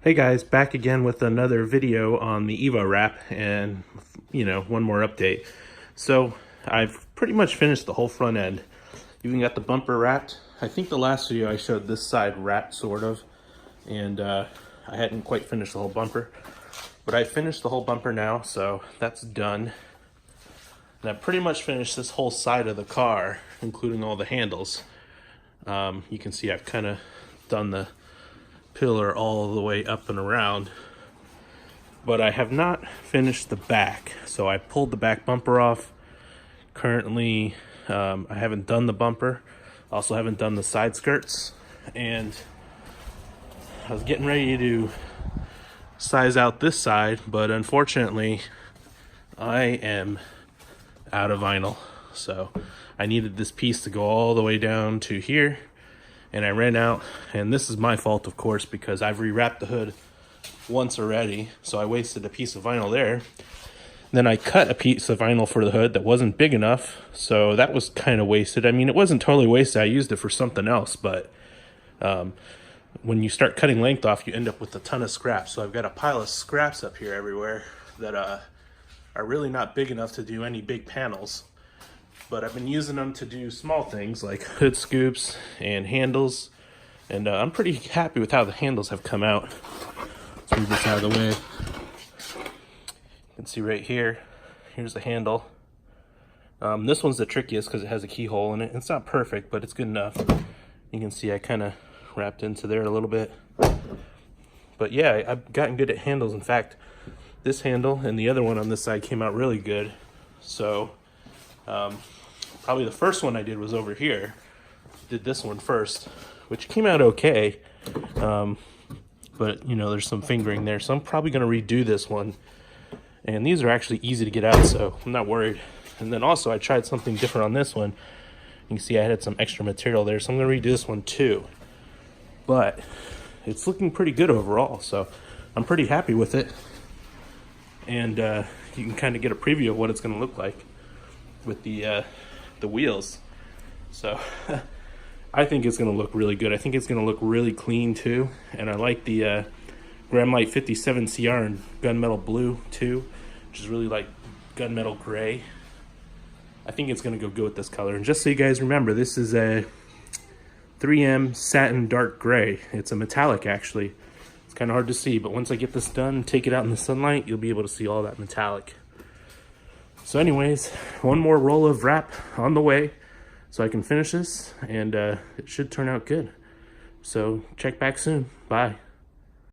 Hey guys, back again with another video on the Evo wrap and, one more update. So I've pretty much finished the whole front end. Even got the bumper wrapped. I think the last video I showed this side wrapped sort of, and I hadn't quite finished the whole bumper. But I finished the whole bumper now, so that's done. And I pretty much finished this whole side of the car, including all the handles. You can see I've kind of done the pillar all the way up and around, but I have not finished the back. So I pulled the back bumper off. Currently, I haven't done the bumper. Also haven't done the side skirts, and I was getting ready to size out this side, but unfortunately I am out of vinyl. So I needed this piece to go all the way down to here, and I ran out, and this is my fault, of course, because I've rewrapped the hood once already, so I wasted a piece of vinyl there. Then I cut a piece of vinyl for the hood that wasn't big enough, so that was kind of wasted. I mean, it wasn't totally wasted. I used it for something else, but when you start cutting length off, you end up with a ton of scraps. So I've got a pile of scraps up here everywhere that are really not big enough to do any big panels. But I've been using them to do small things like hood scoops and handles, and I'm pretty happy with how the handles have come out. Let's move this out of the way. You can see right here, here's the handle. This one's the trickiest because it has a keyhole in it. It's not perfect, but it's good enough. You can see I kind of wrapped into there a little bit. But yeah, I've gotten good at handles. In fact, this handle and the other one on this side came out really good. So probably the first one I did was over here. Did this one first, which came out okay. But there's some fingering there, so I'm probably going to redo this one. And these are actually easy to get out, so I'm not worried. And then also I tried something different on this one. You can see I had some extra material there, so I'm going to redo this one too. But it's looking pretty good overall, so I'm pretty happy with it. And you can kind of get a preview of what it's going to look like with the wheels. So I think it's going to look really good. I think it's going to look really clean too. And I like the Grandlite 57 CR in gunmetal blue too, which is really like gunmetal gray. I think it's going to go good with this color. And just so you guys remember, this is a 3M satin dark gray. It's a metallic actually. It's kind of hard to see, but once I get this done and take it out in the sunlight, you'll be able to see all that metallic. So anyways, one more roll of wrap on the way so I can finish this, and it should turn out good. So check back soon. Bye.